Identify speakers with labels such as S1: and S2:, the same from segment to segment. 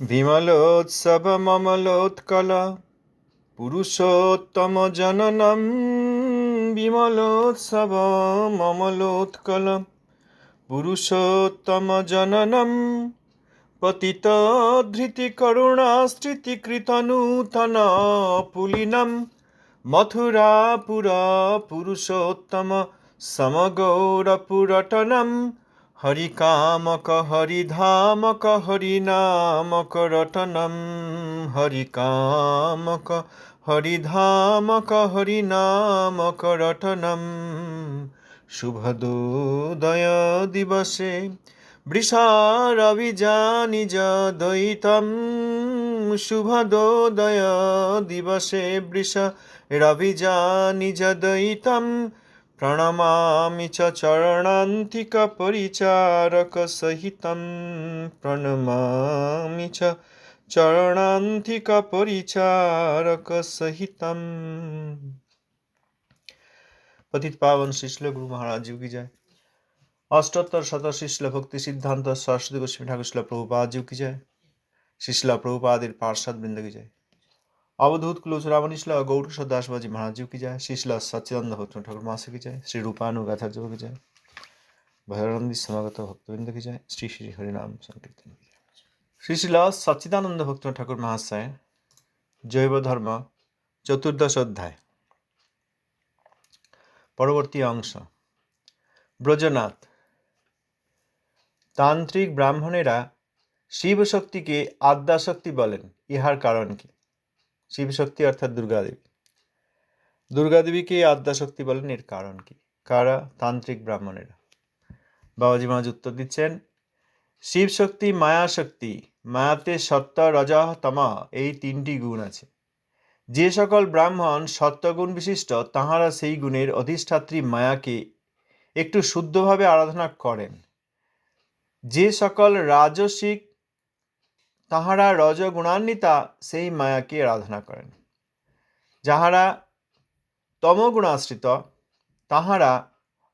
S1: বিমলোৎসবমমলোৎকল পুরুষোত্তমজননম। বিমলোৎসবমমলোৎকল পুরুষোত্তমজননম। পতিতধৃতিকরুণাস্ত্রীতিকৃতনূতন পুলিনম। মথুরাপুরপুরুষোত্তম সমগৌরপুরটনম। হরিকামক হরিধামক হরিনামক রটনম। হরিকামক হরিধামক হরিনামক রটনম। শুভদোদয় দিবসে বৃষারবিজানিজ দ্বৈতম। শুভদোদয় দিবসে বৃষারবিজানিজ দ্বৈতম। প্রণমামি চ চরণান্তিক পরিচারক সহিতম। প্রণমামি চ চরণান্তিক পরিচারক সহিতম। पतित पावन श्री श्री गुरु महाराज जी की जय। अष्टोत्तर शत श्री श्री भक्ति सिद्धांत सरस्वती गोस्वामी ठाकुर श्री प्रभुपाद जी की जय। श्री श्री प्रभुपादेर पार्षद वृंद की जय। अवधूत कुलचूड़ामणि श्री गौर दास बाजी महाराज जी की जय। श्री श्री सच्चिदानंद भक्त ठाकुर मासी की जय। श्री रूपानुगाथा जी की जय। भैरवनंदी समागत भक्तवृंद की जय। श्री श्री हरिनाम संकीर्तन की जय। श्री श्री सच्चिदानंद भक्त ठाकुर महाशय जैव धर्म चतुर्दश अध्याय পরবর্তী অংশ। ব্রজনাথ। তান্ত্রিক ব্রাহ্মণেরা শিবশক্তিকে আদ্যাশক্তি বলেন, ইহার কারণ কি? শিবশক্তি অর্থাৎ দুর্গাদেবী। দুর্গাদেবীকে আদ্যাশক্তি বলেন, এর কারণ কি? কারা? তান্ত্রিক ব্রাহ্মণেরা। বাবাজি মহারাজ উত্তর দিচ্ছেন, শিবশক্তি মায়াশক্তি। মায়াতে সত্য রজঃ তমঃ এই তিনটি গুণ আছে। যে সকল ব্রাহ্মণ সত্যগুণ বিশিষ্ট তাহারা সেই গুণের অধিষ্ঠাত্রী মায়াকে একটু শুদ্ধভাবে আরাধনা করেন। যে সকল রাজসিক তাহারা রজগুণান্বিতা সেই মায়াকে আরাধনা করেন। যাহারা তমগুণাশ্রিত তাহারা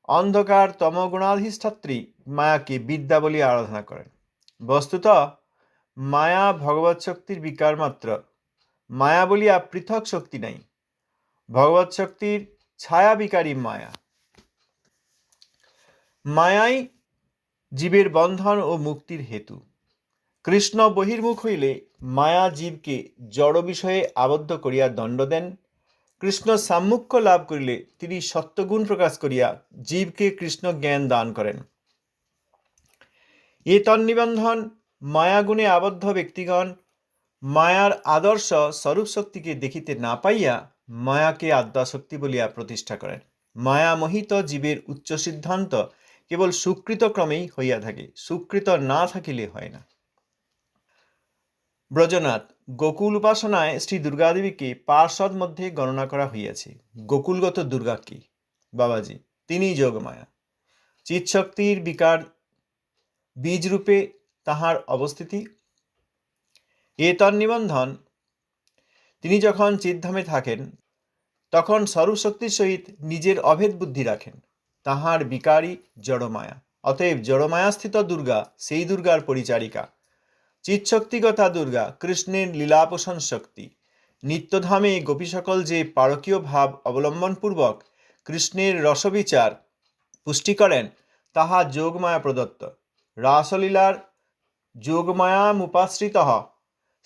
S1: অন্ধকার তমগুণাধিষ্ঠাত্রী মায়াকে বিদ্যা বলি আরাধনা করেন। বস্তুত মায়া ভগবৎ শক্তির বিকার মাত্র। মায়া বলিয়া পৃথক শক্তি নাই। ভগবৎ শক্তির ছায়া বিকারী মায়া। মায়াই জীবের বন্ধন ও মুক্তির হেতু। কৃষ্ণ বহির্মুখ হইলে মায়া জীবকে জড় বিষয়ে আবদ্ধ করিয়া দণ্ড দেন। কৃষ্ণ সাম্মুখ্য লাভ করিলে তিনি সত্যগুণ প্রকাশ করিয়া জীবকে কৃষ্ণ জ্ঞান দান করেন। এ তন্নিবন্ধন মায়াগুণে আবদ্ধ ব্যক্তিগণ মায়ার আদর্শ স্বরূপ শক্তিকে দেখিতে না পাইয়া মায়াকে আদ্যাশক্তি বলিয়া প্রতিষ্ঠা করেন। মায়া মোহিত জীবের উচ্চ সিদ্ধান্ত কেবল সুকৃত ক্রমেই হইয়া থাকে, সুকৃত না থাকিলে হয় না। ব্রজনাথ। গোকুল উপাসনায় শ্রী দুর্গাদেবীকে পার্ষদ মধ্যে গণনা করা হইয়াছে। গোকুলগত দুর্গা কি? বাবাজি, তিনিই যোগমায়া। চিৎশক্তির বিকার বীজরূপে তাহার অবস্থিতি। এ তন্নিবন্ধন তিনি যখন চিদ্ধামে থাকেন তখন স্বরূপশক্তির সহিত নিজের অভেদ বুদ্ধি রাখেন। তাহার বিকারী জড়মায়া। অতএব জড়মায়াস্থিত দুর্গা সেই দুর্গার পরিচারিকা। চিৎশক্তিগতা দুর্গা কৃষ্ণের লীলাপোষণ শক্তি। নিত্যধামে গোপী সকল যে পারকীয় ভাব অবলম্বনপূর্বক কৃষ্ণের রসবিচার পুষ্টি করেন তাহা যোগমায়া প্রদত্ত। রাসলীলার যোগমায়ামুপাশ্রিত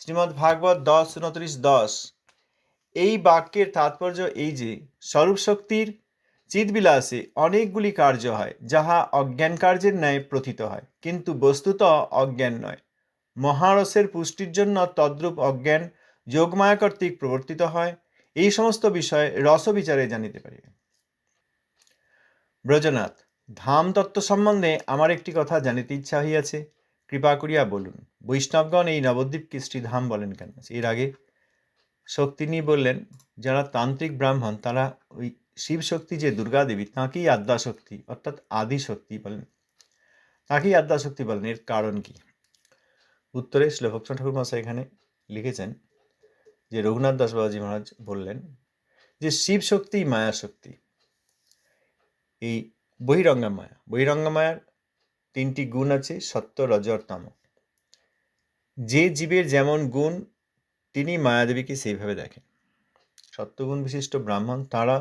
S1: শ্রীমদ্ভাগবত 10:29-10। এই বাক্যের তাৎপর্য এই যে স্বরূপ শক্তির চিৎবিলাসে অনেকগুলি কার্য হয় যাহা অজ্ঞান কার্যের ন্যায় প্রথিত হয়, কিন্তু বস্তুত অজ্ঞান নয়। মহারসের পুষ্টির জন্য তদ্রূপ অজ্ঞান যোগমায়া কর্তৃক প্রবর্তিত হয়। এই সমস্ত বিষয় রসবিচারে জানিতে পারি। ব্রজনাথ। ধাম তত্ত্ব সম্বন্ধে আমার একটি কথা জানিতে ইচ্ছা হইয়াছে, কৃপা করিয়া বলুন। বৈষ্ণবগণ এই নবদ্বীপকে শ্রীধাম বলেন কেন? এর আগে শক্তিনী বললেন যারা তান্ত্রিক ব্রাহ্মণ তারা ওই শিবশক্তি যে দুর্গাদেবী তাঁকেই আদ্যাশক্তি অর্থাৎ আদি শক্তি বলেন, তাঁকেই আদ্যাশক্তি বলেন। এর কারণ কি? উত্তরে শ্রী ভক্ত ঠাকুর মহাশয় এখানে লিখেছেন যে রঘুনাথ দাস বাবাজি মহারাজ বললেন যে শিব শক্তি মায়া শক্তি। এই বহিরঙ্গা মায়া, বহিরঙ্গা মায়ার তিনটি গুণ আছে, সত্য রজ আর তম। যে জীবের যেমন গুণ তিনি মায়াদেবীকে সেইভাবে দেখেন। সত্যগুণ বিশিষ্ট ব্রাহ্মণ তারা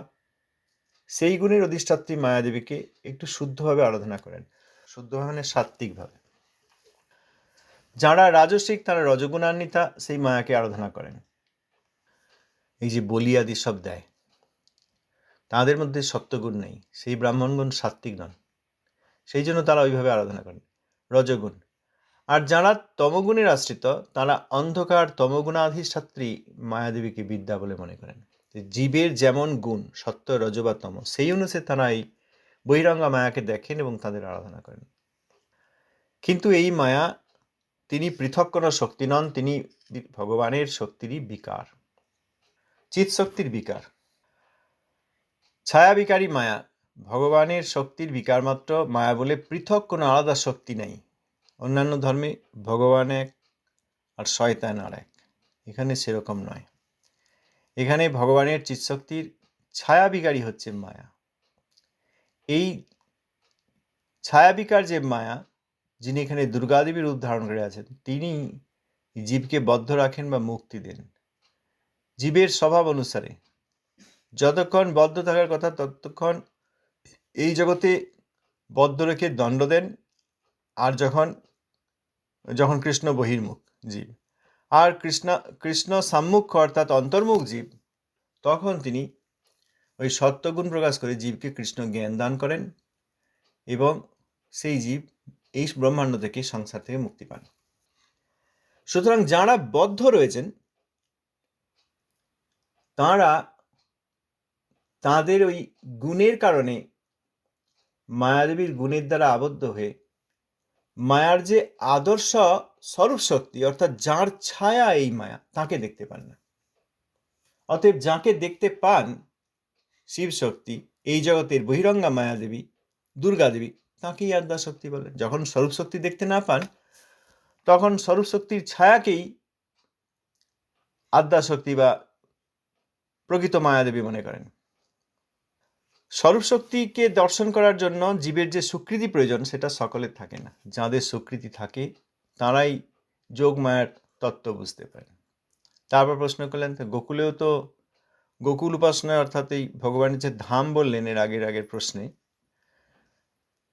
S1: সেই গুণের অধিষ্ঠাত্রী মায়াদেবীকে একটু শুদ্ধভাবে আরাধনা করেন, শুদ্ধভাবে মানে সাত্ত্বিকভাবে। যারা রাজসিক তারা রজগুণান্বিতা সেই মায়াকে আরাধনা করেন। এই যে বলি আদি সব দেয়, তাদের মধ্যে সত্যগুণ নেই, সেই ব্রাহ্মণগুণ সাত্ত্বিক নন, সেই জন্য তারা ওইভাবে আরাধনা করেন, রজগুণ। আর যারা তমগুণের আশ্রিত তারা অন্ধকার তমগুণাধিষ্ঠাত্রী মায়াদেবীকে বিদ্যা বলে মনে করেন। জীবের যেমন গুণ সত্য রজ বা তম সেই অনুসারে তারা এই বহিরঙ্গা মায়াকে দেখেন এবং তাদের আরাধনা করেন। কিন্তু এই মায়া তিনি পৃথক কোনো শক্তি নন, তিনি ভগবানের শক্তিরই বিকার, চিৎ শক্তির বিকার। ছায়াবিকারী মায়া ভগবানের শক্তির বিকার মাত্র, মায়া বলে পৃথক কোনো আলাদা শক্তি নেই। অন্যান্য ধর্মে ভগবান এক আর শয়তান আর এক, এখানে সেরকম নয়। এখানে ভগবানের চিৎশক্তির ছায়াবিকারী হচ্ছে মায়া। এই ছায়াবিকার যে মায়া, যিনি এখানে দুর্গাদেবীর রূপ ধারণ করে আছেন, তিনি জীবকে বদ্ধ রাখেন বা মুক্তি দেন জীবের স্বভাব অনুসারে। যতক্ষণ বদ্ধ থাকার কথা ততক্ষণ এই জগতে বদ্ধ রেখে দণ্ড দেন, আর যখন কৃষ্ণ বহির্মুখ জীব আর কৃষ্ণ সম্মুখ অর্থাৎ অন্তর্মুখ জীব, তখন তিনি ওই সত্যগুণ প্রকাশ করে জীবকে কৃষ্ণ জ্ঞান দান করেন এবং সেই জীব এই ব্রহ্মাণ্ড থেকে সংসার থেকে মুক্তি পান। সুতরাং যারা বদ্ধ রয়েছেন তারা তাদের ওই গুণের কারণে মায়াদেবীর গুণের দ্বারা আবদ্ধ হয়ে মায়ার যে আদর্শ স্বরূপ শক্তি অর্থাৎ যার ছায়া এই মায়া, তাকে দেখতে পান না। অতএব যাকে দেখতে পান শিব শক্তি, এই জগতের বহিরঙ্গা মায়াদেবী দুর্গাদেবী, তাকেই আদ্যা শক্তি বলে। যখন স্বরূপ শক্তি দেখতে না পান তখন স্বরূপ শক্তির ছায়াকেই আদ্যা শক্তি বা প্রকৃত মায়াদেবী মনে করেন। স্বরূপ শক্তিকে দর্শন করার জন্য জীবের যে স্বীকৃতি প্রয়োজন সেটা সকলের থাকে না। যাদের স্বীকৃতি থাকে তারাই যোগ মায়ার তত্ত্ব বুঝতে পারেন। তারপর প্রশ্ন করলেন, গোকুলেও তো গোকুল উপাসনা অর্থাৎ এই ভগবানের যে ধাম বললেন এর আগের প্রশ্নে,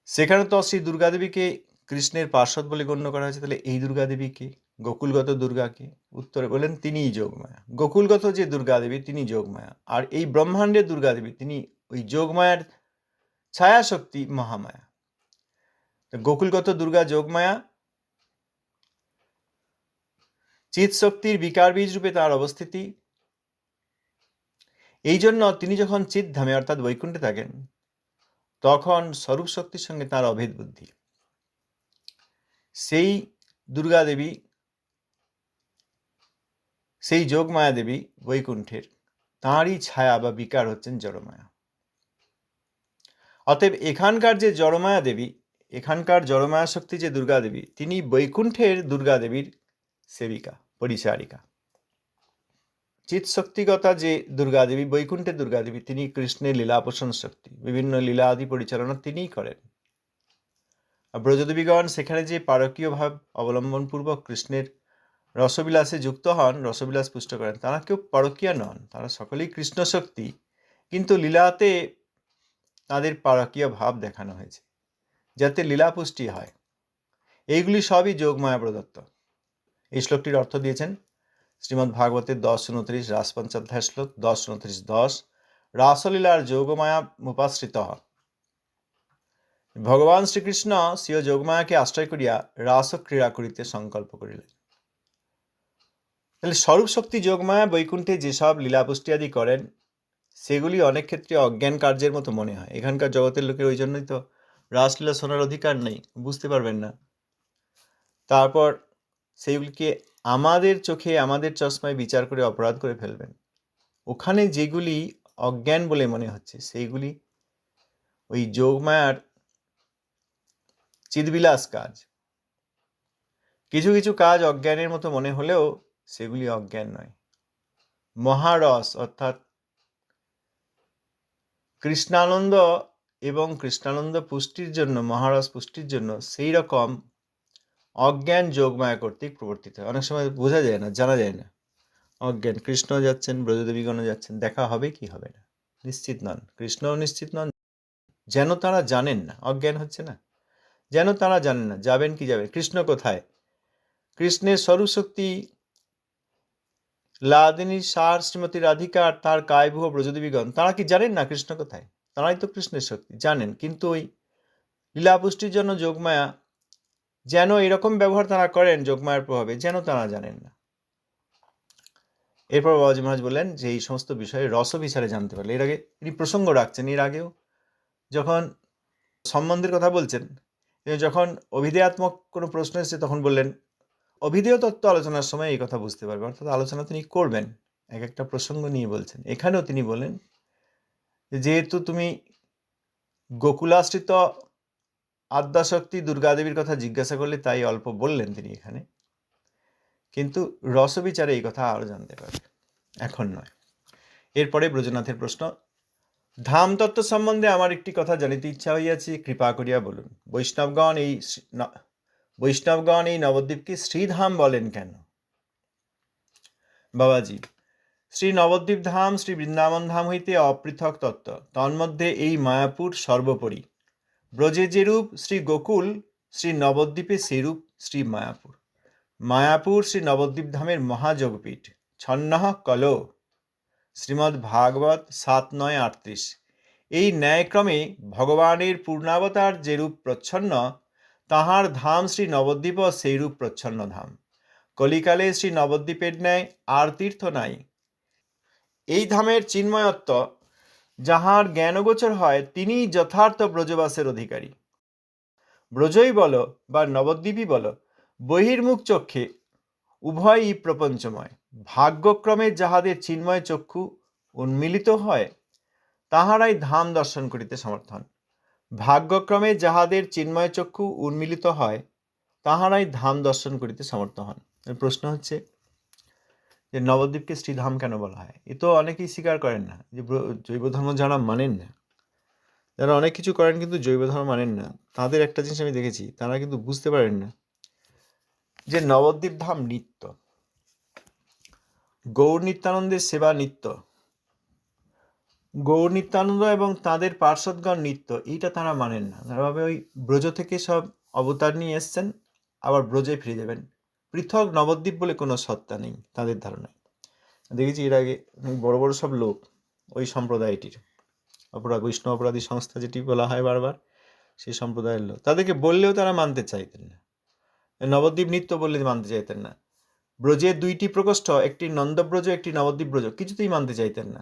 S1: সেখানে তো শ্রী দুর্গাদেবীকে কৃষ্ণের পার্শ্বদ বলে গণ্য করা হয়েছে। তাহলে এই দুর্গাদেবীকে, গোকুলগত দুর্গাকে? উত্তরে বললেন তিনিই যোগমায়া। গোকুলগত যে দুর্গাদেবী তিনি যোগমায়া, আর এই ব্রহ্মাণ্ডের দুর্গাদেবী তিনি ওই যোগমায়ার ছায়া শক্তি মহামায়া। গোকুলগত দুর্গা যোগমায়া, চিৎ শক্তির বিকার বীজ রূপে তার অবস্থিতি। এই জন্য তিনি যখন চিৎ ধামে অর্থাৎ বৈকুণ্ঠে থাকেন তখন স্বরূপ শক্তির সঙ্গে তার অভেদ বুদ্ধি। সেই দুর্গাদেবী, সেই যোগমায়া দেবী বৈকুণ্ঠের, তাঁরই ছায়া বা বিকার হচ্ছেন জড়মায়া। অতএব এখানকার যে জড়মায়া দেবী, এখানকার জড়মায়া শক্তি যে দুর্গাদেবী, তিনি বৈকুণ্ঠের দুর্গাদেবীর সেবিকা, পরিচারিকা। চিৎ শক্তিগতা যে দুর্গাদেবী, বৈকুণ্ঠের দুর্গাদেবী, তিনি কৃষ্ণের লীলা পোষণ শক্তি, বিভিন্ন লীলা আদি পরিচালনা তিনিই করেন। ব্রজদেবীগণ সেখানে যে পারকীয় ভাব অবলম্বন পূর্বক কৃষ্ণের রসবিলাসে যুক্ত হন, রসবিলাস পুষ্ট করেন, তারা কেউ পরকীয়া নন, তারা সকলেই কৃষ্ণ শক্তি, কিন্তু লীলাতে তাদের পরকীয় ভাব দেখানো হয়েছে যাতে লীলা পুষ্টি হয়। এইগুলি সবই যোগমায়া প্রদত্ত। এই শ্লোকটির অর্থ দিয়েছেন শ্রীমদ্ ভাগবতের 10:29 রাস পঞ্চাধ্যায় শ্লোক 10:29-10। রাসলীলার যোগমায়া মুপাশ্রিত। ভগবান শ্রীকৃষ্ণ স্বীয় যোগমায়াকে আশ্রয় করিয়া রাস ক্রীড়া করিতে সংকল্প করিলেন। তাহলে স্বরূপ শক্তি যোগমায়া বৈকুণ্ঠে যেসব লীলাপুষ্টি আদি করেন সেগুলি অনেক ক্ষেত্রে অজ্ঞান কার্যের মতো মনে হয়। এখানকার জগতের লোকের ওই জন্যই তো রাসলীলা শোনার অধিকার নেই, বুঝতে পারবেন না। তারপর সেইগুলিকে আমাদের চোখে আমাদের চশমায় বিচার করে অপরাধ করে ফেলবেন। ওখানে যেগুলি অজ্ঞান বলে মনে হচ্ছে সেইগুলি ওই যোগমায়ার চিদবিলাস কাজ। কিছু কিছু কাজ অজ্ঞানের মতো মনে হলেও সেগুলি অজ্ঞান নয়। মহারস অর্থাৎ কৃষ্ণানন্দ এবং কৃষ্ণানন্দ পুষ্টির জন্য, মহারস পুষ্টির জন্য সেই রকম অজ্ঞান যোগমায়া কর্তৃক প্রবর্তিত হয়। অনেক সময় বোঝা যায় না, জানা যায় না। অজ্ঞান, কৃষ্ণ যাচ্ছেন, ব্রজদেবীগণও যাচ্ছেন, দেখা হবে কি হবে না নিশ্চিত নন, কৃষ্ণও নিশ্চিত নন, যেন তারা জানেন না, অজ্ঞান হচ্ছে না, যেন তারা জানেন না যাবেন কি যাবেন, কৃষ্ণ কোথায়, কৃষ্ণের স্বরূপ শক্তি লাদিনী সার শ্রীমতী রাধিকা আর তার কায়ভুহ ব্রজদেবীগণ, তারা কি জানেন না কৃষ্ণ কোথায়? তারাই তো কৃষ্ণের শক্তি জানেন, কিন্তু ওই লীলাপুষ্টির জন্য যোগমায়া যেন এরকম ব্যবহার তারা করেন যোগমায়ার প্রভাবে, যেন তারা জানেন না। এরপর বাবাজি মহারাজ বললেন যে এই সমস্ত বিষয়ে রসবিচারে জানতে পারলে। এর আগে তিনি প্রসঙ্গ রাখছেন, এর আগেও যখন সম্বন্ধের কথা বলছেন, যখন অভিধেয়াত্মক কোনো প্রশ্ন এসেছে তখন বললেন অভিধেয় তত্ত্ব আলোচনার সময় এই কথা বুঝতে পারবে, অর্থাৎ আলোচনা তিনি করবেন, এক একটা প্রসঙ্গ নিয়ে বলছেন। এখানেও তিনি বলেন যেহেতু তুমি গোকুলাশ্রিত আদ্যাশক্তি দুর্গাদেবীর কথা জিজ্ঞাসা করলে তাই অল্প বললেন তিনি এখানে, কিন্তু রসবিচারে এই কথা আরও জানতে পারবে, এখন নয়। এরপরে ব্রজনাথের প্রশ্ন, ধাম তত্ত্ব সম্বন্ধে আমার একটি কথা জানিতে ইচ্ছা হইয়াছে, কৃপা করিয়া বলুন। বৈষ্ণবগণ এই নবদ্বীপকে শ্রীধাম বলেন কেন? বাবাজি, শ্রী নবদ্বীপ ধাম শ্রী বৃন্দাবন ধাম হইতে অপৃথক তত্ত্ব, তন্মধ্যে এই মায়াপুর সর্বোপরি। ব্রজে যেরূপ শ্রী গোকুল, শ্রী নবদ্বীপে সেরূপ শ্রী মায়াপুর। মায়াপুর শ্রী নবদ্বীপ ধামের মহাযোগপীঠ। ছন্নঃ কলো শ্রীমদ্ ভাগবত 7:9-38। এই ন্যায়ক্রমে ভগবানের পূর্ণাবতার যেরূপ প্রচ্ছন্ন, তাহার ধাম শ্রী নবদ্বীপ সেইরূপ প্রচ্ছন্ন ধাম। কলিকালে শ্রী নবদ্বীপের ন্যায় আর তীর্থ নাই। এই ধামের চিন্ময়ত্ব যাহার জ্ঞানগোচর হয়, তিনিই যথার্থ ব্রজবাসের অধিকারী। ব্রজই বল বা নবদ্বীপই বল, বহির্মুখ চক্ষে উভয়ই প্রপঞ্চময়। ভাগ্যক্রমে যাহাদের চিন্ময় চক্ষু উন্মিলিত হয়, তাহারাই ধাম দর্শন করিতে সমর্থন। ভাগ্যক্রমে যাহাদের চিন্ময় চক্ষু উন্মিলিত হয়, তাহারাই ধাম দর্শন করিতে সমর্থ হন। প্রশ্ন হচ্ছে যে নবদ্বীপকে শ্রীধাম কেন বলা হয়? এ তো অনেকেই স্বীকার করেন না, যে জৈব ধর্ম যারা মানেন না, যারা অনেক কিছু করেন কিন্তু জৈব ধর্ম মানেন না, তাদের একটা জিনিস আমি দেখেছি, তারা কিন্তু বুঝতে পারেন না যে নবদ্বীপ ধাম নিত্য, গৌর নিত্যানন্দের সেবা নিত্য, গৌর নিত্যানন্দ এবং তাদের পার্শ্বদগণ নিত্য, এইটা তারা মানেন না। তারা ভাবে ওই ব্রজ থেকে সব অবতার নিয়ে এসছেন, আবার ব্রজে ফিরে যাবেন, পৃথক নবদ্বীপ বলে কোনো সত্তা নেই তাদের ধারণায়। দেখেছি এর আগে বড় বড় সব লোক ওই সম্প্রদায়টির, বৈষ্ণব অপরাধী সংস্থা যেটি বলা হয় বারবার, সেই সম্প্রদায়ের লোক, তাদেরকে বললেও তারা মানতে চাইতেন না। নবদ্বীপ নিত্য বললে মানতে চাইতেন না। ব্রজের 2টি প্রকোষ্ঠ, একটি নন্দব্রজ একটি নবদ্বীপ ব্রজ, কিছুতেই মানতে চাইতেন না।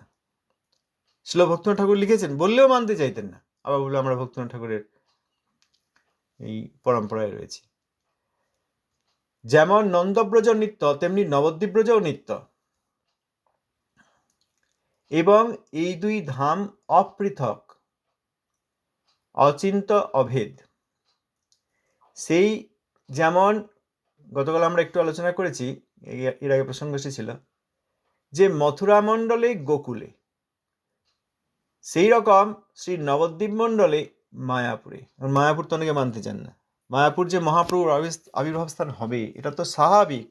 S1: শিল ভক্তনাথ ঠাকুর লিখেছেন, বললেও মানতে চাইতেন না, আবার বললো আমরা ভক্তনাথ ঠাকুরের এই পরম্পরায় রয়েছে। যেমন নন্দব্রজ নিত্য, তেমনি নবদ্বীপ ব্রজও নিত্য, এবং এই দুই ধাম অপৃথক, অচিন্ত, অভেদ। সেই যেমন গতকাল আমরা একটু আলোচনা করেছি, এর আগে প্রসঙ্গ এসেছিল যে মথুরা মণ্ডলে গোকুলে, সেই রকম শ্রী নবদ্বীপ মণ্ডলে মায়াপুরে। মায়াপুর তো অনেকে মানতে চান না। মায়াপুর যে মহাপ্রভুর আবির্ভাব স্থান হবে এটা তো স্বাভাবিক,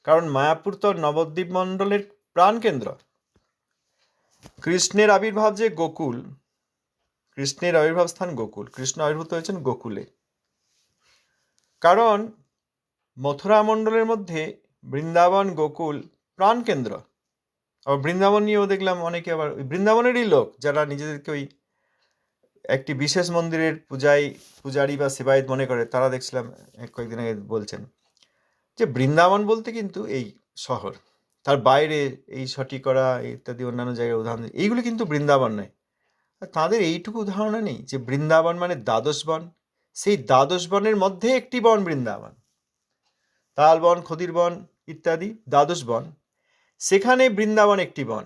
S1: কারণ মায়াপুর তো নবদ্বীপ মণ্ডলের প্রাণকেন্দ্র। কৃষ্ণের আবির্ভাব যে গোকুল, কৃষ্ণের আবির্ভাব স্থান গোকুল, কৃষ্ণ আবির্ভূত হয়েছেন গোকুলে, কারণ মথুরা মণ্ডলের মধ্যে বৃন্দাবন গোকুল প্রাণকেন্দ্র। আবার বৃন্দাবন নিয়েও দেখলাম অনেকে আবার ওই বৃন্দাবনেরই লোক, যারা নিজেদেরকে ওই একটি বিশেষ মন্দিরের পূজারী বা সেবায়েত মনে করে, তারা দেখছিলাম কয়েকদিন আগে বলছেন যে বৃন্দাবন বলতে কিন্তু এই শহর, তার বাইরে এই সঠিকরা ইত্যাদি অন্যান্য জায়গায় উদাহরণ, এইগুলো কিন্তু বৃন্দাবন নয়। তাদের এইটুকু ধারণা নেই যে বৃন্দাবন মানে দ্বাদশ বন, সেই দ্বাদশ বনের মধ্যে একটি বন বৃন্দাবন, তাল বন, খদির বন ইত্যাদি দ্বাদশ বন, সেখানে বৃন্দাবন একটি বন।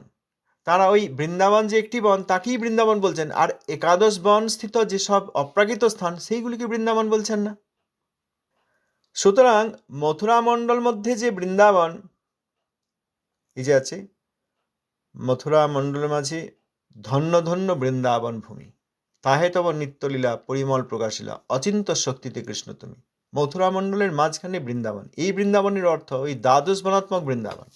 S1: তারা ওই বৃন্দাবন যে একটি বন তাকেই বৃন্দাবন বলছেন, আর একাদশ বন স্থিত যেসব অপ্রাকৃত স্থান সেইগুলিকে বৃন্দাবন বলছেন না। সুতরাং মথুরা মণ্ডল মধ্যে যে বৃন্দাবন এই যে আছে, মথুরা মণ্ডলের মাঝে ধন্য ধন্য বৃন্দাবন ভূমি, তাহে তব নিত্যলীলা পরিমল প্রকাশিলা, অচিন্ত শক্তিতে কৃষ্ণ তুমি। মথুরা মণ্ডলের মাঝখানে বৃন্দাবন। এই বৃন্দাবনের অর্থ ওই দ্বাদশ বনাত্মক বৃন্দাবন।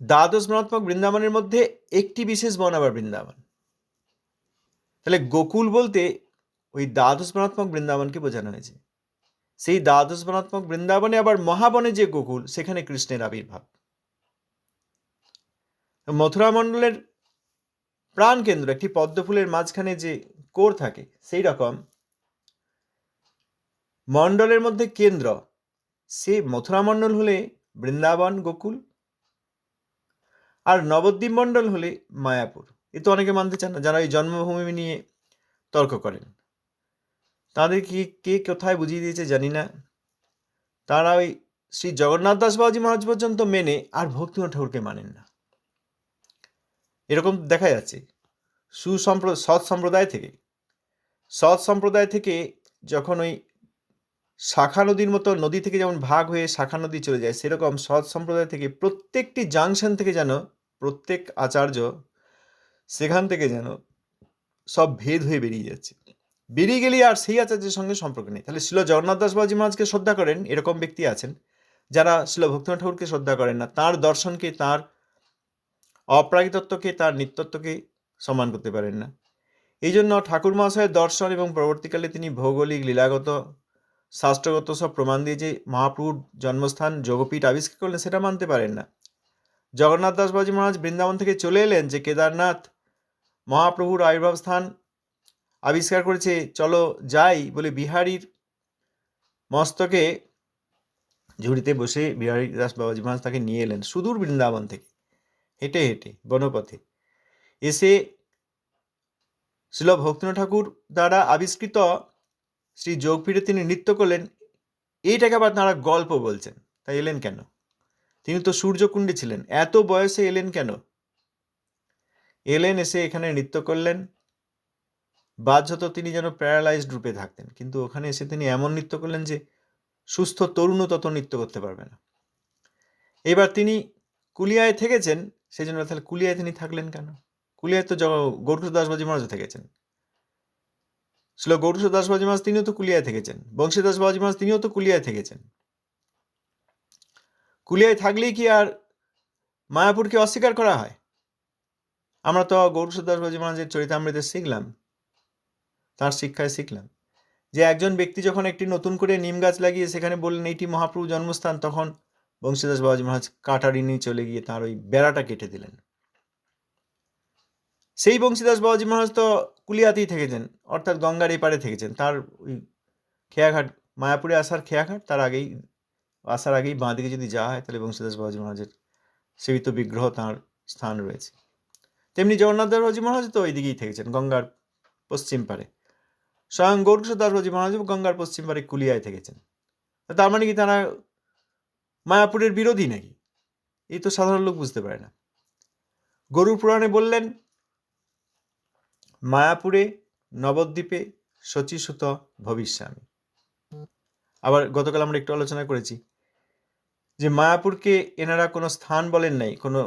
S1: দ্বাদশ বনাত্মক বৃন্দাবনের মধ্যে একটি বিশেষ বন আবার বৃন্দাবন। তাহলে গোকুল বলতে ওই দ্বাদশ বনাত্মক বৃন্দাবনকে বোঝানো হয়েছে। সেই দ্বাদশ বনাত্মক বৃন্দাবনে আবার মহাবনে যে গোকুল, সেখানে কৃষ্ণের আবির্ভাব। মথুরা মণ্ডলের প্রাণ কেন্দ্র একটি পদ্মফুলের মাঝখানে যে কোর থাকে, সেই রকম মণ্ডলের মধ্যে কেন্দ্র সে মথুরা মণ্ডল হলে বৃন্দাবন গোকুল, আর নবদ্বীপ মণ্ডল হলে মায়াপুর। এ তো অনেকে মানতে চান না, যারা এই জন্মভূমি নিয়ে তর্ক করেন। তাদের কে কোথায় বুঝিয়ে দিয়েছে জানি না, তারা ওই শ্রী জগন্নাথ দাস বাবাজি মহারাজ পর্যন্ত মেনে আর ভক্তিনাথ ঠাকুরকে মানেন না। এরকম দেখা যাচ্ছে সৎ সম্প্রদায় থেকে যখন ওই শাখা নদীর মতো নদী থেকে যেমন ভাগ হয়ে শাখা নদী চলে যায়, সেরকম সৎ সম্প্রদায় থেকে প্রত্যেকটি জাংশন থেকে যেন প্রত্যেক আচার্য সেখান থেকে যেন সব ভেদ হয়ে বেরিয়ে যাচ্ছে। বেরিয়ে গেলেই আর সেই আচার্যের সঙ্গে সম্পর্ক নেই। তাহলে শিল জগন্নাথ দাস বাবাজি মহারাজকে শ্রদ্ধা করেন এরকম ব্যক্তি আছেন, যারা শিল ভক্তিনাথ ঠাকুরকে শ্রদ্ধা করেন না, তার দর্শনকে, তার অপ্রাকৃতত্বকে, তার নিত্যত্বকে সম্মান করতে পারেন না। এই জন্য ঠাকুর মহাশয়ের দর্শন এবং পরবর্তীকালে তিনি ভৌগোলিক, লীলাগত, শাস্ত্রগত সব প্রমাণ দিয়ে যে মহাপ্রভুর জন্মস্থান যোগপীঠ আবিষ্কার করলেন, সেটা মানতে পারেন না। জগন্নাথ দাস বাবাজি মহারাজ বৃন্দাবন থেকে চলে এলেন যে কেদারনাথ মহাপ্রভুর আবির্ভাব স্থান আবিষ্কার করেছে, চলো যাই বলে বিহারীর মস্তকে ঝুড়িতে বসে বিহারী দাস বাবাজি মহারাজ তাকে নিয়ে এলেন সুদূর বৃন্দাবন থেকে হেঁটে হেঁটে বনপথে এসে শিল ভক্তিনাথ ঠাকুর দ্বারা আবিষ্কৃত শ্রী যোগপীঠে তিনি নৃত্য করলেন। এইটাকে আবার তাঁরা গল্প বলছেন। তাই এলেন কেন? তিনি তো সূর্যকুণ্ডে ছিলেন, এত বয়সে এলেন কেন? এলেন, এসে এখানে নৃত্য করলেন। বাহ্যত তিনি যেন প্যারালাইজড রূপে থাকতেন, কিন্তু ওখানে এসে তিনি এমন নৃত্য করলেন যে সুস্থ তরুণও তত নৃত্য করতে পারবে না। এবার তিনি কুলিয়ায় থেকেছেন, সেই জন্য তাহলে কুলিয়ায় তিনি থাকলেন কেন? কুলিয়ায় তো গৌরকিশোর দাস বাবাজি মহারাজও থেকেছেন। শিল গৌরকিশোর দাস বাবাজি মহারাজ তিনিও তো কুলিয়ায় থেকেছেন। বংশীদাস বাবাজি মহারাজ তিনিও তো কুলিয়ায় থেকেছেন। কুলিয়ায় থাকলেই কি আর মায়াপুরকে অস্বীকার করা হয়? আমরা তো গৌরকিশোর দাস বাবাজি মহারাজের চরিতামৃতে শিখলাম, তার শিক্ষায় শিখলাম যে একজন ব্যক্তি যখন একটি নতুন করে নিম গাছ লাগিয়ে সেখানে বললেন এইটি মহাপ্রভু জন্মস্থান, তখন বংশীদাস বাবাজি মহারাজ কাটারি নিয়ে চলে গিয়ে তার ওই বেড়াটা কেটে দিলেন। সেই বংশীদাস বাবাজি মহারাজ তো কুলিয়াতেই থেকেছেন, অর্থাৎ গঙ্গার এই পারে থেকেছেন। তার ওই খেয়াঘাট, মায়াপুরে আসার খেয়াঘাট, তার আসার আগেই বাঁ দিকে যদি যাওয়া হয় তাহলে বংশীদাস বাবাজি মহারাজের সেবিত বিগ্রহ তাঁর স্থান রয়েছে। তেমনি জগন্নাথ দাস বাবাজি মহারাজ তো ওই দিকেই থেকেছেন, গঙ্গার পশ্চিম পারে। স্বয়ং গৌরকিশোর দাস বাবাজি মহারাজ গঙ্গার পশ্চিম পারে কুলিয়ায় থেকেছেন। তার মানে কি তারা মায়াপুরের বিরোধী নাকি? এই তো সাধারণ লোক বুঝতে পারে না। গরুর পুরাণে বললেন মায়াপুরে নবদ্বীপে শচীসুত ভবিষ্যামি। আবার গতকাল আমরা একটু আলোচনা করেছি যে মায়াপুরকে এনারা কোনো স্থান বলেন নাই, কোনো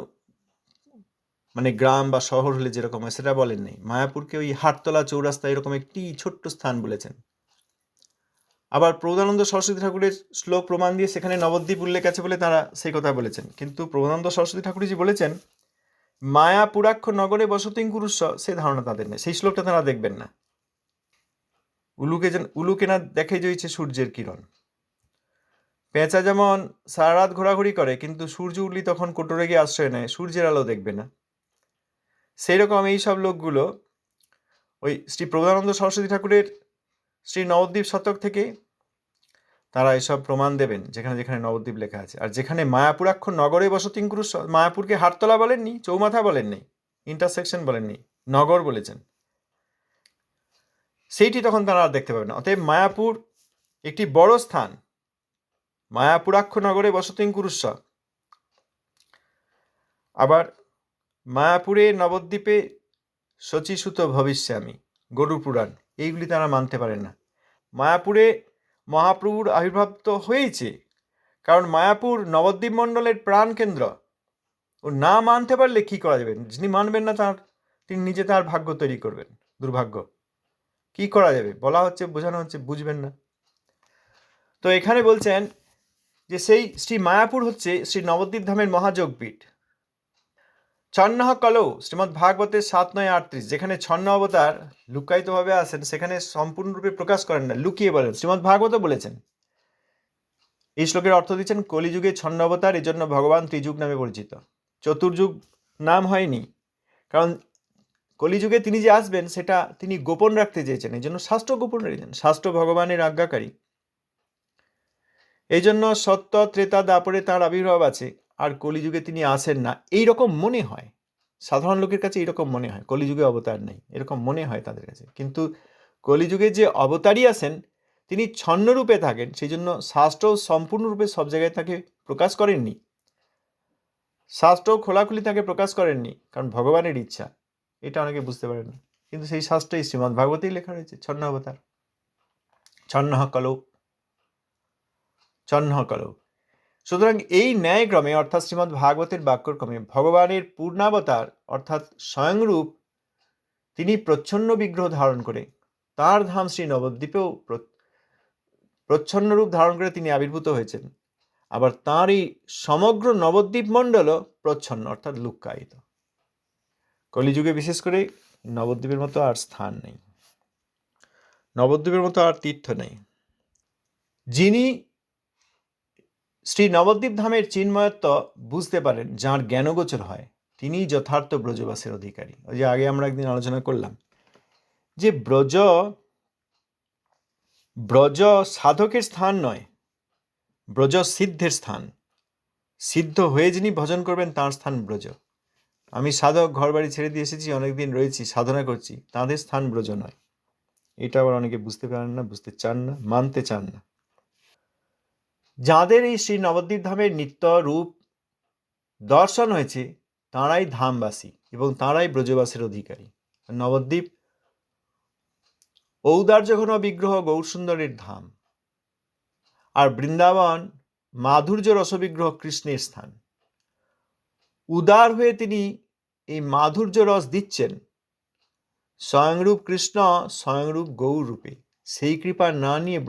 S1: মানে গ্রাম বা শহর হলে যেরকম হয় সেটা বলেন নাই। মায়াপুরকে ওই হাটতলা, চৌরাস্তা এরকম একটি ছোট্ট স্থান বলেছেন। আবার প্রবোধানন্দ সরস্বতী ঠাকুরের শ্লোক প্রমাণ দিয়ে সেখানে নবদ্বীপ উল্লেখ আছে বলে তারা সেই কথা বলেছেন। কিন্তু প্রবোধানন্দ সরস্বতী ঠাকুরজি বলেছেন মায়াপুরাক্ষ নগরে বসতিং কুরুস্ব, সে ধারণা তাদের নেই। সেই শ্লোকটা তারা দেখবেন না। উলুকে না দেখে জয়ছে সূর্যের কিরণ। পেঁচা যেমন সারা রাত ঘোরাঘুরি করে, কিন্তু সূর্য উঠলি তখন কোটরে গিয়ে আশ্রয় নেয়, সূর্যের আলো দেখবে না। সেই রকম এই সব লোকগুলো ওই শ্রী প্রবোধানন্দ সরস্বতী ঠাকুরের শ্রী নবদ্বীপ শতক থেকে তারা এসব প্রমাণ দেবেন যেখানে যেখানে নবদ্বীপ লেখা আছে। আর যেখানে মায়াপুরাক্ষ নগরে বসতিং কুরুস্ব, মায়াপুরকে হাটতলা বলেননি, চৌমাথা বলেননি, ইন্টারসেকশন বলেননি, নগর বলেছেন, সেইটি তখন তারা আর দেখতে পাবেন না। অতএব মায়াপুর একটি বড় স্থান। মায়াপুরাক্ষ নগরে বসতিং কুরুস্ব, আবার মায়াপুরে নবদ্বীপে শচীসুত ভবিষ্যামি, গরু পুরাণ, এইগুলি তারা মানতে পারেন না। মায়াপুরে মহাপ্রভুর আবির্ভাব তো হয়েছে, কারণ মায়াপুর নবদ্বীপ মণ্ডলের প্রাণ কেন্দ্র। ও না মানতে পারলে কি করা যাবে? যিনি মানবেন না তিনি নিজে তার ভাগ্য তৈরি করবেন, দুর্ভাগ্য। কি করা যাবে? বলা হচ্ছে, বোঝানো হচ্ছে, বুঝবেন না। তো এখানে বলছেন যে সেই শ্রী মায়াপুর হচ্ছে শ্রী নবদ্বীপ ধামের মহাযোগপীঠ। ছন্নহ কলৌ শ্রীমদ্ ভাগবতের 7:9-38, যেখানে ছন্ন অবতার লুকায়িতভাবে আসেন, সেখানে সম্পূর্ণরূপে প্রকাশ করেন না, লুকিয়ে বলেন। শ্রীমদ্ ভাগবত বলেছেন, এই শ্লোকের অর্থ দিচ্ছেন কলিযুগে ছন্ন অবতার, এই জন্য ভগবান ত্রিযুগ নামে পরিচিত। চতুর্যুগ নাম হয়নি, কারণ কলিযুগে তিনি যে আসবেন সেটা তিনি গোপন রাখতে চেয়েছেন, এই জন্য শাস্ত্র গোপন রেখেছেন। শাস্ত্র ভগবানের আজ্ঞাকারী, এই জন্য সত্য ত্রেতা দাপরে তাঁর আবির্ভাব আছে, আর কলিযুগে তিনি আসেন না এইরকম মনে হয়। সাধারণ লোকের কাছে এইরকম মনে হয় কলিযুগে অবতার নেই, এরকম মনে হয় তাদের কাছে। কিন্তু কলিযুগে যে অবতারই আসেন তিনি ছন্নরূপে থাকেন, সেই জন্য শাস্ত্র সম্পূর্ণরূপে সব জায়গায় তাকে প্রকাশ করেননি। শাস্ত্র খোলাখুলি তাকে প্রকাশ করেননি, কারণ ভগবানের ইচ্ছা, এটা অনেকে বুঝতে পারেন না। কিন্তু সেই শাস্ত্রই শ্রীমদ্ ভাগবতেই লেখা রয়েছে ছন্ন অবতার, ছন্নহ কলৌ, ছন্নহ কলৌ। সুতরাং এই ন্যায়ক্রমে অর্থাৎ শ্রীমদ্ ভাগবতের বাক্যক্রমে ভগবানের পূর্ণাবতার অর্থাৎ স্বয়ংরূপ তিনি প্রচ্ছন্ন বিগ্রহ ধারণ করে তাঁর ধাম শ্রী নবদ্বীপেও প্রচ্ছন্ন রূপ ধারণ করে তিনি আবির্ভূত হয়েছেন। আবার তাঁর এই সমগ্র নবদ্বীপ মণ্ডলও প্রচ্ছন্ন অর্থাৎ লুক্কায়িত। কলিযুগে বিশেষ করে নবদ্বীপের মতো আর স্থান নেই, নবদ্বীপের মতো আর তীর্থ নেই। যিনি শ্রী নবদ্বীপ ধামের চিন্ময়ত্ব বুঝতে পারেন, যাঁর জ্ঞানগোচর হয়, তিনি যথার্থ ব্রজবাসের অধিকারী। ওই যে আগে আমরা একদিন আলোচনা করলাম যে ব্রজ সাধকের স্থান নয়, ব্রজ সিদ্ধের স্থান। সিদ্ধ হয়ে যিনি ভজন করবেন তাঁর স্থান ব্রজ। আমি সাধক, ঘর বাড়ি ছেড়ে দিয়ে এসেছি, অনেকদিন রয়েছি, সাধনা করছি, তাঁদের স্থান ব্রজ নয়। এটা আবার অনেকে বুঝতে পারেন না, বুঝতে চান না, মানতে চান না। যাঁদের এই শ্রী নবদ্বীপ ধামের নিত্য রূপ দর্শন হয়েছে তাঁরাই ধামবাসী এবং তাঁরাই ব্রজবাসের অধিকারী। নবদ্বীপ ঔদার্য ঘন বিগ্রহ গৌরসুন্দরের ধাম, আর বৃন্দাবন মাধুর্য রসবিগ্রহ কৃষ্ণের স্থান। উদার হয়ে তিনি এই মাধুর্য রস দিচ্ছেন স্বয়ংরূপ কৃষ্ণ, স্বয়ংরূপ গৌর রূপে। সেই কৃপা না নিয়ে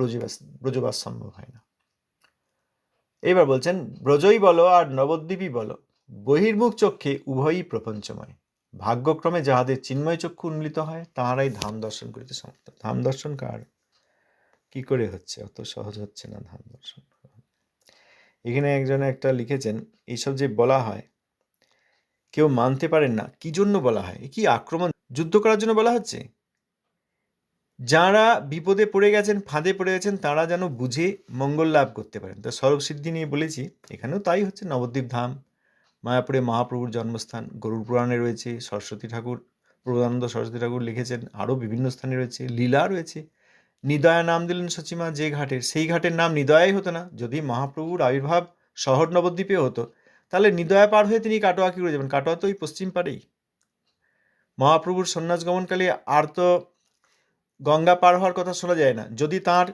S1: ব্রজবাস সম্ভব হয় না। এবার বলছেন, ব্রজই বলো আর নবদ্বীপই বলো, বহির্মুখ চক্ষে উভয়ই প্রপঞ্চময়। ভাগ্যক্রমে যাহাদের চিন্ময় চক্ষু উন্মিলিত হয় তাহারাই ধাম দর্শন করিতে সমর্থ। ধাম দর্শন কার, কি করে হচ্ছে? অত সহজ হচ্ছে না ধাম দর্শন। এখানে একজনে একটা লিখেছেন, এইসব যে বলা হয় কেউ মানতে পারেন না, কি জন্য বলা হয়? কি আক্রমণ, যুদ্ধ করার জন্য বলা হচ্ছে? যারা বিপদে পড়ে গেছেন, ফাঁদে পড়ে গেছেন, তারা যেন বুঝে মঙ্গল লাভ করতে পারেন। তো স্বরূপ সিদ্ধি নিয়ে বলেছি, এখানেও তাই হচ্ছে। নবদ্বীপ ধাম, মায়াপুরে মহাপ্রভুর জন্মস্থান, গরুড় পুরাণে রয়েছে, সরস্বতী ঠাকুর, প্রভুদানন্দ সরস্বতী ঠাকুর লিখেছেন, আরও বিভিন্ন স্থানে রয়েছে, লীলা রয়েছে। নিদয়া নাম দিলেন সচিমা যে ঘাটের, সেই ঘাটের নাম নিদয়াই হতো না। যদি মহাপ্রভুর আবির্ভাব শহর নবদ্বীপে হতো, তাহলে নিদয়া পার হয়ে তিনি কাটোয়া কি করে যাবেন? কাটোয়া তো ওই পশ্চিম পাড়েই। মহাপ্রভুর সন্ন্যাস গমনকালে আর তো গঙ্গা পার হওয়ার কথা শোনা যায় না। যদি তাঁর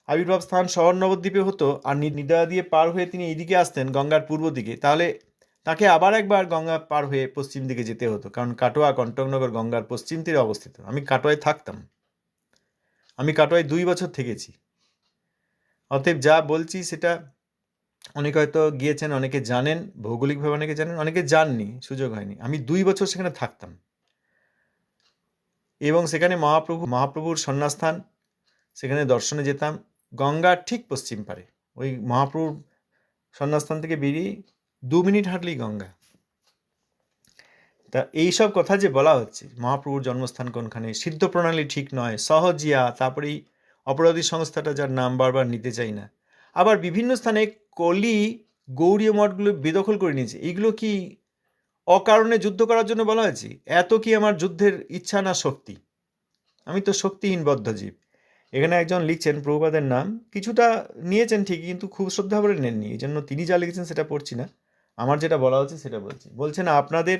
S1: আবির্ভাব স্থান শহর নবদ্বীপে হতো আর নিদয়া দিয়ে পার হয়ে তিনি এইদিকে আসতেন গঙ্গার পূর্ব দিকে, তাহলে তাকে আবার একবার গঙ্গা পার হয়ে পশ্চিম দিকে যেতে হতো, কারণ কাটোয়া কণ্টকনগর গঙ্গার পশ্চিম তীরে অবস্থিত। আমি কাটোয়ায় থাকতাম, আমি কাটোয়ায় 2 বছর থেকেছি। অতএব যা বলছি সেটা অনেকে হয়তো গিয়েছেন, অনেকে জানেন, ভৌগোলিকভাবে অনেকে জানেন, অনেকে জাননি, সুযোগ হয়নি। আমি 2 বছর সেখানে থাকতাম এবং সেখানে মহাপ্রভুর সন্ন্যাসস্থান, সেখানে দর্শনে যেতাম গঙ্গার ঠিক পশ্চিম পারে। ওই মহাপ্রভুর সন্ন্যাসস্থান থেকে বেরিয়ে 2 মিনিট হাঁটলেই গঙ্গা। তা এইসব কথা যে বলা হচ্ছে, মহাপ্রভুর জন্মস্থান কোনখানে, সিদ্ধ প্রণালী ঠিক নয়, সহজিয়া, তারপরেই অপরাধী সংস্থাটা যার নাম বারবার নিতে চাই না, আবার বিভিন্ন স্থানে কলি গৌড়ীয় মঠগুলো বেদখল করে নিয়েছে। এইগুলো কি অকারণে যুদ্ধ করার জন্য বলা হয়েছে? এত কি আমার যুদ্ধের ইচ্ছা না শক্তি? আমি তো শক্তিহীন বদ্ধজীব। এখানে একজন লিখছেন, প্রভুপাদের নাম কিছুটা নিয়েছেন ঠিকই, কিন্তু খুব শ্রদ্ধা করে নেননি, এই জন্য তিনি যা লিখেছেন সেটা পড়ছি না, আমার যেটা বলা হচ্ছে সেটা বলছি। বলছেন, আপনাদের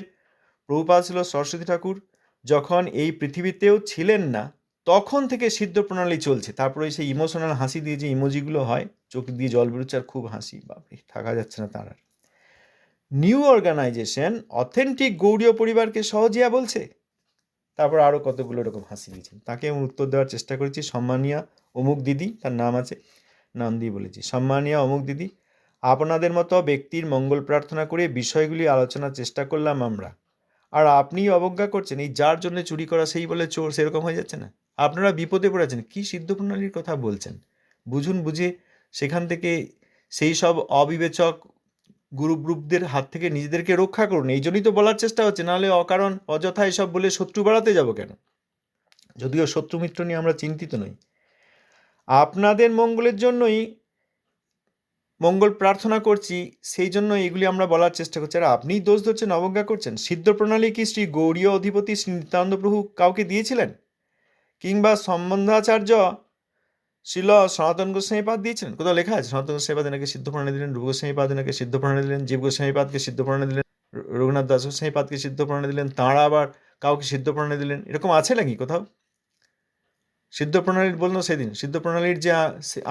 S1: প্রভুপাদ ছিল সরস্বতী ঠাকুর যখন এই পৃথিবীতেও ছিলেন না, তখন থেকে সিদ্ধ প্রণালী চলছে। তারপরে সেই ইমোশনাল হাসি দিয়ে যে ইমোজিগুলো হয়, চোখ দিয়ে জল বেরোচ্ছে আর খুব হাসি, বাপরে থাকা যাচ্ছে না তার আর। নিউ অর্গানাইজেশন অথেন্টিক গৌড়ীয় পরিবারকে সহজিয়া বলছে। তারপর আরও কতগুলো এরকম হাসি দিয়েছেন, তাকে আমি উত্তর দেওয়ার চেষ্টা করেছি। সম্মানীয় অমুক দিদি, তার নাম আছে, নাম দিয়ে বলেছি। সম্মানীয় অমুক দিদি, আপনাদের মতো ব্যক্তির মঙ্গল প্রার্থনা করে বিষয়গুলি আলোচনার চেষ্টা করলাম আমরা, আর আপনি অবজ্ঞা করছেন। এই যার জন্য চুরি করা সেই বলে চোর, সেরকম হয়ে যাচ্ছে না? আপনারা বিপদে পড়েছেন। কি সিদ্ধ প্রণালীর কথা বলছেন? বুঝুন, বুঝে সেখান থেকে সেই সব অবিবেচক গ্রুপদের হাত থেকে নিজেদেরকে রক্ষা করুন। এই জন্যই তো বলার চেষ্টা হচ্ছে, নাহলে অকারণ অযথা এসব বলে শত্রু বাড়াতে যাব কেন? যদিও শত্রু মিত্র নিয়ে আমরা চিন্তিত নই, আপনাদের মঙ্গলের জন্যই মঙ্গল প্রার্থনা করছি, সেই জন্য এগুলি আমরা বলার চেষ্টা করছি। আর আপনিই দোষ ধরছেন, অবজ্ঞা করছেন। সিদ্ধ প্রণালী কি শ্রী গৌড়ীয় অধিপতি শ্রী নিত্যানন্দ প্রভু কাউকে দিয়েছিলেন? কিংবা সম্বন্ধাচার্য শিল সনাতন গোস্বামীপাদ দিয়েছিলেন? কোথাও লেখা আছে সনাতন গোস্বামীপাদ এনাকে সিদ্ধ প্রণালী দিলেন, রূপ গোস্বামীপাদ এনাকে সিদ্ধ প্রণালী দিলেন, জীব গোস্বামীপাদকে সিদ্ধ প্রণালী দিলেন, রঘুনাথ দাস গোস্বামীপাদকে সিদ্ধ প্রণালী দিলেন, তাঁরা আবার কাউকে সিদ্ধ প্রণালী দিলেন? এরকম আছে নাকি কোথাও? সিদ্ধ প্রণালীর বললো সেদিন, সিদ্ধ প্রণালীর যে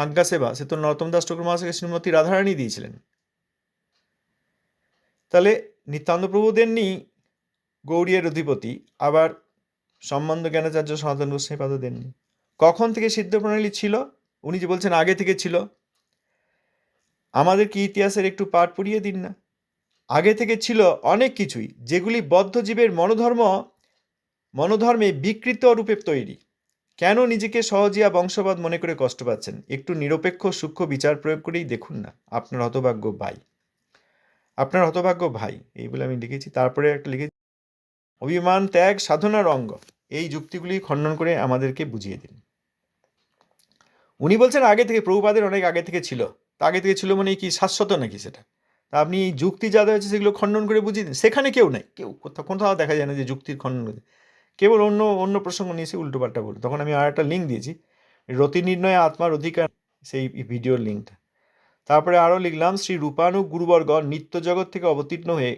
S1: আজ্ঞা সেবা, সে তো নরোত্তম দাস ঠাকুর মহাশয়কে শ্রীমতী রাধারানী দিয়েছিলেন। তাহলে নিত্যানন্দ প্রভু দেননি গৌড়ীয় অধিপতি, আবার সম্বন্ধ জ্ঞানাচার্য সনাতন গোস্বামীপাদও দেননি। কখন থেকে সিদ্ধ প্রণালী ছিল? উনি যে বলছেন আগে থেকে ছিল, আমাদেরকে ইতিহাসের একটু পাঠ পড়িয়ে দিন না। আগে থেকে ছিল অনেক কিছুই, যেগুলি বদ্ধজীবের মনোধর্মে বিকৃত রূপে তৈরি। কেন নিজেকে সহজিয়া বংশবাদ মনে করে কষ্ট পাচ্ছেন? একটু নিরপেক্ষ সূক্ষ্ম বিচার প্রয়োগ করেই দেখুন না। আপনার হতভাগ্য ভাই, আপনার হতভাগ্য ভাই, এই বলে আমি লিখেছি। তারপরে একটা লিখেছি, অভিমান ত্যাগ সাধনার অঙ্গ। এই যুক্তিগুলি খণ্ডন করে আমাদেরকে বুঝিয়ে দিন। উনি বলছেন আগে থেকে, প্রভুপাদের অনেক আগে থেকে ছিল। তা আগে থেকে ছিল মানে কি শাশ্বত নাকি সেটা? তা আপনি এই যুক্তি যা হচ্ছে সেগুলো খণ্ডন করে বুঝিয়ে দিন। সেখানে কেউ নাই, কেউ কোথাও দেখা যায় না যে যুক্তির খণ্ডন করে, কেবল অন্য প্রসঙ্গ নিয়ে এসে উল্টোপাল্টা বলে। তখন আমি আর একটা লিঙ্ক দিয়েছি, রতি নির্ণয় আত্মার অধিকার, সেই ভিডিওর লিঙ্কটা। তারপরে আরও লিখলাম, শ্রী রূপানু গুরুবর্গ নিত্য জগৎ থেকে অবতীর্ণ হয়ে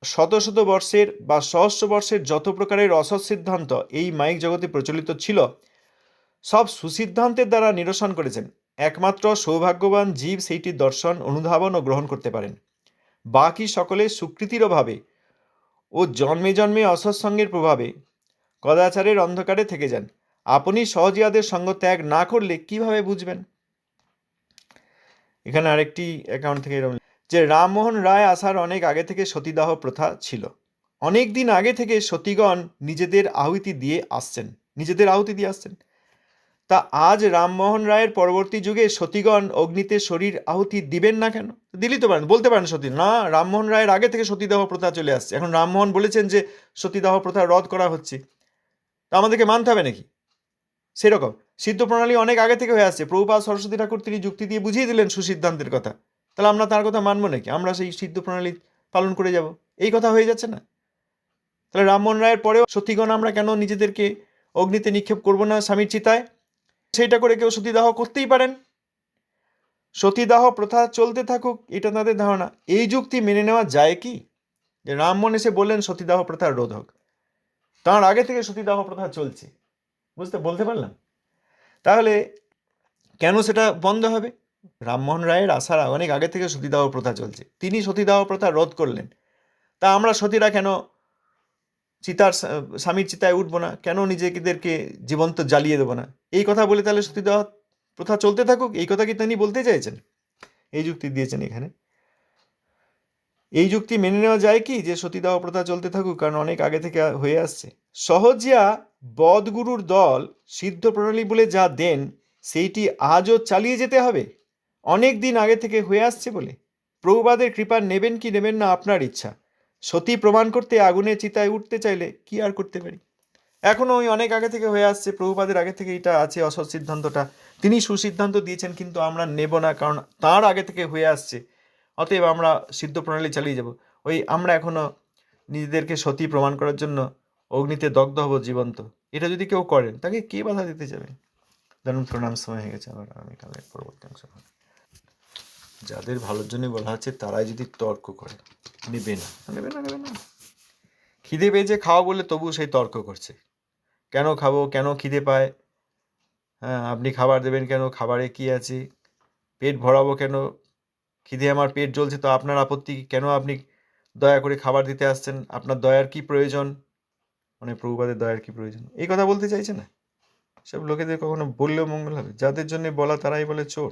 S1: শত শত বর্ষের বা সহস্র বর্ষের যত প্রকারের অসৎ সিদ্ধান্ত এই মাইক জগতে প্রচলিত ছিল, সব সুসিদ্ধান্তের দ্বারা নিরসন করেছেন। একমাত্র সৌভাগ্যবান জীব সেইটির দর্শন, অনুধাবন ও গ্রহণ করতে পারেন। বাকি সকলে সুকৃতির অভাবে ও জন্মে জন্মে অসৎসঙ্গের প্রভাবে কদাচারের অন্ধকারে থেকে যান। আপনি সহজিয়াদের সঙ্গ ত্যাগ না করলে কিভাবে বুঝবেন? এখানে আরেকটি অ্যাকাউন্ট থেকে এরকম যে রামমোহন রায় আসার অনেক আগে থেকে সতীদাহ প্রথা ছিল। অনেক দিন আগে থেকে সতীগণ নিজেদের আহুতি দিয়ে আসছেন। তা আজ রামমোহন রায়ের পরবর্তী যুগে সতীগণ অগ্নিতে শরীর আহুতি দিবেন না কেন? দিলেই তো পারেন, বলতে পারেন সতী না, রামমোহন রায়ের আগে থেকে সতীদাহ প্রথা চলে আসছে, এখন রামমোহন বলেছেন যে সতীদাহ প্রথা রদ করা হচ্ছে, তা আমাদেরকে মানতে হবে নাকি? সেরকম সিদ্ধ প্রণালী অনেক আগে থেকে হয়ে আসছে। প্রভুপাদ সরস্বতী ঠাকুর তিনি যুক্তি দিয়ে বুঝিয়ে দিলেন সুসিদ্ধান্তের কথা, তাহলে আমরা তার কথা মানবো নাকি? আমরা সেই সিদ্ধ প্রণালী পালন করে যাব, এই কথা হয়ে যাচ্ছে না? তাহলে রামমোহন রায়ের পরেও সতীগণ আমরা কেন নিজেদেরকে অগ্নিতে নিক্ষেপ করবো না স্বামীর চিতায়? সেইটা করে কেউ সতীদাহ করতেই পারেন, সতীদাহ প্রথা চলতে থাকুক, এটা তাদের ধারণা। এই যুক্তি মেনে নেওয়া যায় কি যে রামমোহন এসে বললেন সতীদাহ প্রথার রোধ হোক? তার আগে থেকে সতীদাহ প্রথা চলছে, বলতে পারলাম? তাহলে কেন সেটা বন্ধ হবে? রামমোহন রায়ের আসার অনেক আগে থেকে সতীদাহ প্রথা চলছে, তিনি সতীদাহ প্রথা রোধ করলেন, তা আমরা সতীরা কেন স্বামীর চিতায় উঠবো না? কেন নিজেদেরকে জীবন্ত জ্বালিয়ে দেবো না? এই কথা বলে তাহলে সতীদাহ প্রথা চলতে থাকুক, এই কথা কি তিনি বলতে চাইছেন? এই যুক্তি দিয়েছেন এখানে। এই যুক্তি মেনে নেওয়া যায় কি যে সতীদাহ প্রথা চলতে থাকুক, কারণ অনেক আগে থেকে হয়ে আসছে। সহজিয়া বদগুরুর দল সিদ্ধ প্রণালী বলে যা দেন, সেইটি আজও চালিয়ে যেতে হবে, অনেক দিন আগে থেকে হয়ে আসছে বলে। প্রভুপাদের কৃপা নেবেন কি নেবেন না আপনার ইচ্ছা। সতী প্রমাণ করতে আগুনের চিতায় উঠতে চাইলে কি আর করতে পারি? এখনও ওই অনেক আগে থেকে হয়ে আসছে, প্রভুপাদের আগে থেকে এটা আছে অসৎ সিদ্ধান্তটা, তিনি সুসিদ্ধান্ত দিয়েছেন, কিন্তু আমরা নেব না, কারণ তার আগে থেকে হয়ে আসছে। অতএব আমরা সিদ্ধ প্রণালী চালিয়ে যাব। ওই আমরা এখনও নিজেদেরকে সতী প্রমাণ করার জন্য অগ্নিতে দগ্ধ হব জীবন্ত, এটা যদি কেউ করেন তাকে কে বাধা দিতে যাবে? ধরুন প্রণাম, সময় হয়ে গেছে, আবার আগামীকালের পরবর্তী অংশ। যাদের ভালোর জন্য বলা হচ্ছে তারাই যদি তর্ক করে, নেবে না। খিদে পেয়েছে খাওয়া বলে তবু সেই তর্ক করছে, কেন খাবো, কেন খিদে পায়, হ্যাঁ আপনি খাবার দেবেন কেন, খাবারে কি আছে, পেট ভরাবো কেন, খিদে আমার পেট জ্বলছে তো আপনার আপত্তি, কেন আপনি দয়া করে খাবার দিতে আসছেন, আপনার দয়ার কি প্রয়োজন, মানে প্রভুপাদের দয়ার কি প্রয়োজন, এই কথা বলতে চাইছে না। সব লোকেদের কখনো বললেও মঙ্গল হবে? যাদের জন্য বলা তারাই বলে চোর।